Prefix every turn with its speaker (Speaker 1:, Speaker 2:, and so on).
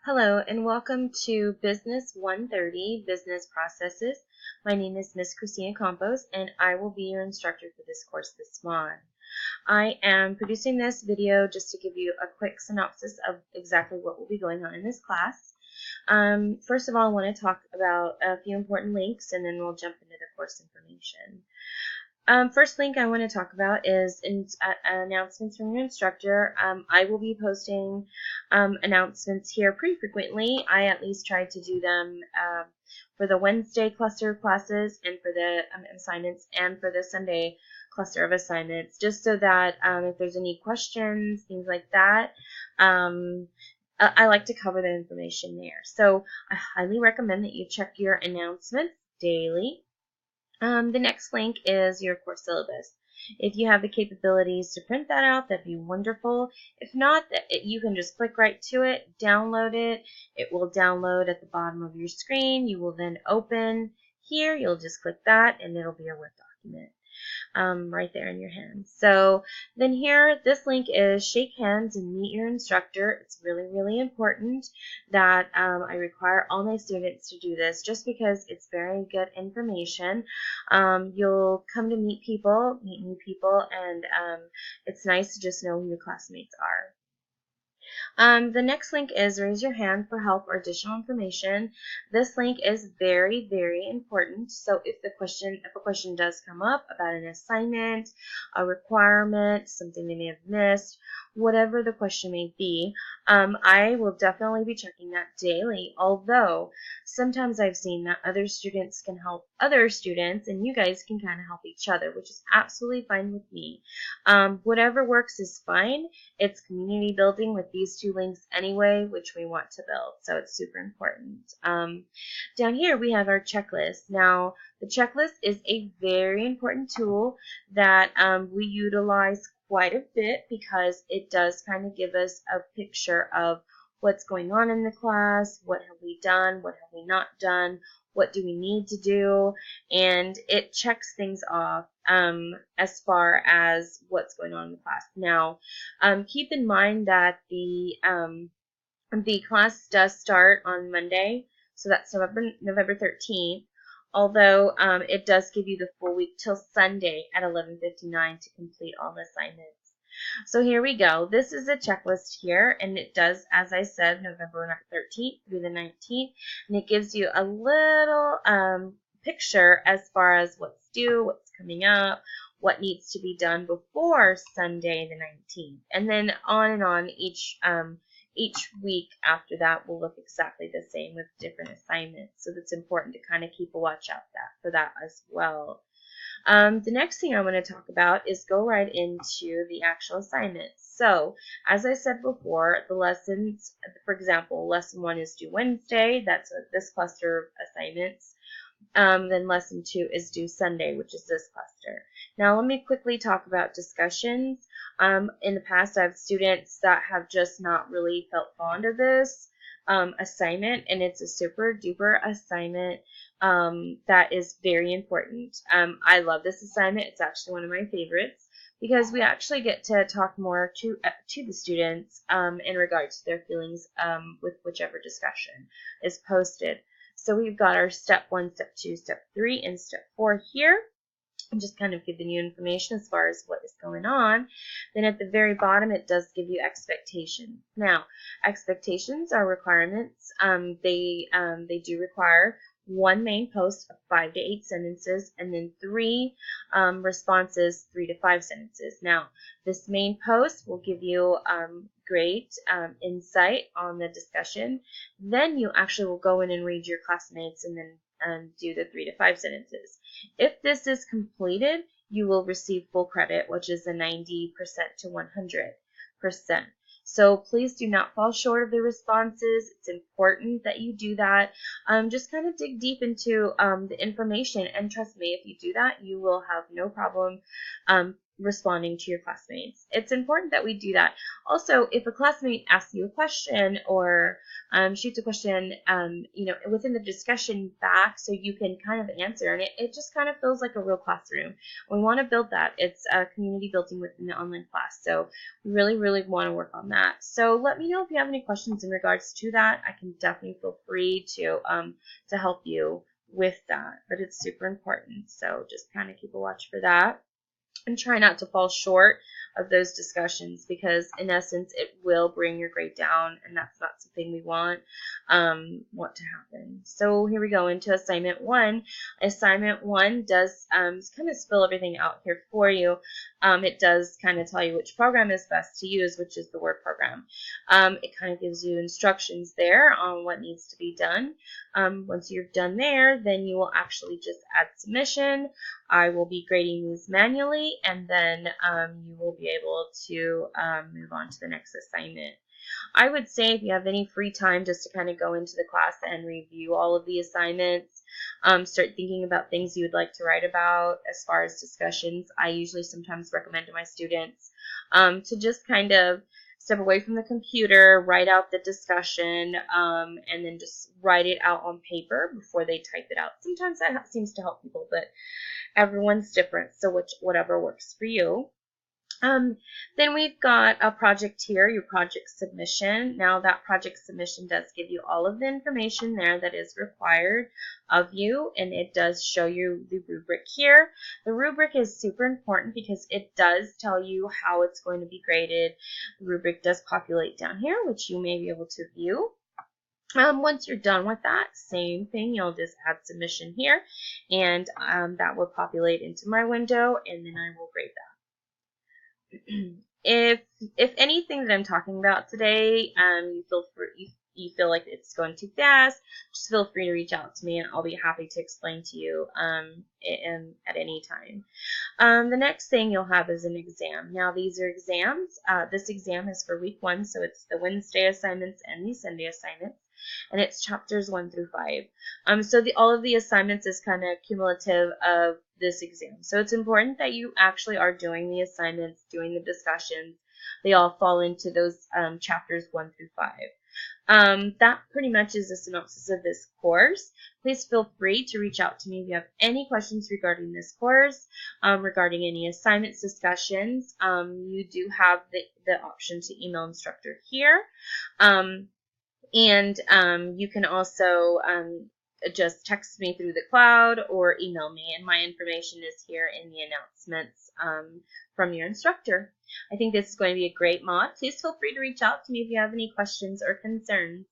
Speaker 1: Hello and welcome to Business 130, Business Processes. My name is Miss Christina Campos and I will be your instructor for this course this month. I am producing this video just to give you a quick synopsis of exactly what will be going on in this class. First of all, I want to talk about a few important links and then we'll jump into the course information. First link I want to talk about is announcements from your instructor. I will be posting announcements here pretty frequently. I at least try to do them for the Wednesday cluster of classes and for the assignments and for the Sunday cluster of assignments, just so that if there's any questions, things like that, I like to cover the information there. So I highly recommend that you check your announcements daily. The next link is your course syllabus. If you have the capabilities to print that out, that'd be wonderful. If not, you can just click right to it, download it. It will download at the bottom of your screen. You will then open here. You'll just click that, and it'll be a Word document right there in your hand. So then here, this link is shake hands and meet your instructor. It's really, really important that I require all my students to do this just because it's very good information. You'll come to meet new people, and it's nice to just know who your classmates are. The next link is raise your hand for help or additional information. This link is very, very important. So if a question does come up about an assignment, a requirement, something they may have missed, whatever the question may be, I will definitely be checking that daily. Although sometimes I've seen that other students can help other students, and you guys can kind of help each other, which is absolutely fine with me. Whatever works is fine. It's community building with these two links anyway, which we want to build, so it's super important. Down here we have our checklist. Now, the checklist is a very important tool that we utilize quite a bit because it does kind of give us a picture of what's going on in the class, what have we done, what have we not done, what do we need to do, and it checks things off as far as what's going on in the class. Now, keep in mind that the class does start on Monday, so that's November 13th, although it does give you the full week till Sunday at 11:59 to complete all the assignments. So here we go. This is a checklist here, and it does, as I said, November 13th through the 19th, and it gives you a little picture as far as what's due, what's coming up, what needs to be done before Sunday the 19th, and then on each week after that will look exactly the same with different assignments. So that's important to kind of keep a watch out for that as well. The next thing I want to talk about is go right into the actual assignments. So, as I said before, the lessons, for example, lesson 1 is due Wednesday. That's this cluster of assignments. Then lesson 2 is due Sunday, which is this cluster. Now, let me quickly talk about discussions. In the past, I have students that have just not really felt fond of this assignment, and it's a super duper assignment that is very important. I love this assignment. It's actually one of my favorites because we actually get to talk more to the students in regards to their feelings with whichever discussion is posted. So we've got our step 1, step 2, step 3, and step 4 here. I'm just kind of giving you information as far as what is going on. Then at the very bottom, it does give you expectations. Now, expectations are requirements. They do require 1 main post of 5 to 8 sentences, and then 3 responses, 3 to 5 sentences. Now, this main post will give you great insight on the discussion. Then you actually will go in and read your classmates and then do the 3 to 5 sentences. If this is completed, you will receive full credit, which is a 90% to 100%. So please do not fall short of the responses. It's important that you do that. Just kind of dig deep into the information, and trust me, if you do that, you will have no problem responding to your classmates. It's important that we do that. Also, if a classmate asks you a question or shoots a question, within the discussion back so you can kind of answer. And it just kind of feels like a real classroom. We want to build that. It's a community building within the online class. So we really, really want to work on that. So let me know if you have any questions in regards to that. I can definitely feel free to help you with that. But it's super important. So just kind of keep a watch for that. And try not to fall short of those discussions, because in essence it will bring your grade down, and that's not something we want to happen. So here we go into assignment 1. Assignment 1 does kind of spill everything out here for you. It does kind of tell you which program is best to use, which is the Word program. It kind of gives you instructions there on what needs to be done. Once you're done there, then you will actually just add submission. I will be grading these manually, and then you will be able to move on to the next assignment. I would say if you have any free time just to kind of go into the class and review all of the assignments, start thinking about things you would like to write about as far as discussions. I usually sometimes recommend to my students to just kind of step away from the computer, write out the discussion, and then just write it out on paper before they type it out. Sometimes that seems to help people, but everyone's different, so whatever works for you. Then we've got a project here, your project submission. Now that project submission does give you all of the information there that is required of you, and it does show you the rubric here. The rubric is super important because it does tell you how it's going to be graded. The rubric does populate down here, which you may be able to view. Once you're done with that, same thing, you'll just add submission here, and that will populate into my window, and then I will grade that. If anything that I'm talking about today, you feel like it's going too fast, just feel free to reach out to me, and I'll be happy to explain to you at any time. The next thing you'll have is an exam. Now these are exams. This exam is for week 1, so it's the Wednesday assignments and the Sunday assignments, and it's chapters 1 through 5. So all of the assignments is kind of cumulative of this exam. So it's important that you actually are doing the assignments, doing the discussions. They all fall into those chapters 1 through 5. That pretty much is a synopsis of this course. Please feel free to reach out to me if you have any questions regarding this course, regarding any assignments, discussions. You do have the option to email instructor here. And you can also just text me through the cloud or email me, and my information is here in the announcements from your instructor. I think this is going to be a great mod. Please feel free to reach out to me if you have any questions or concerns.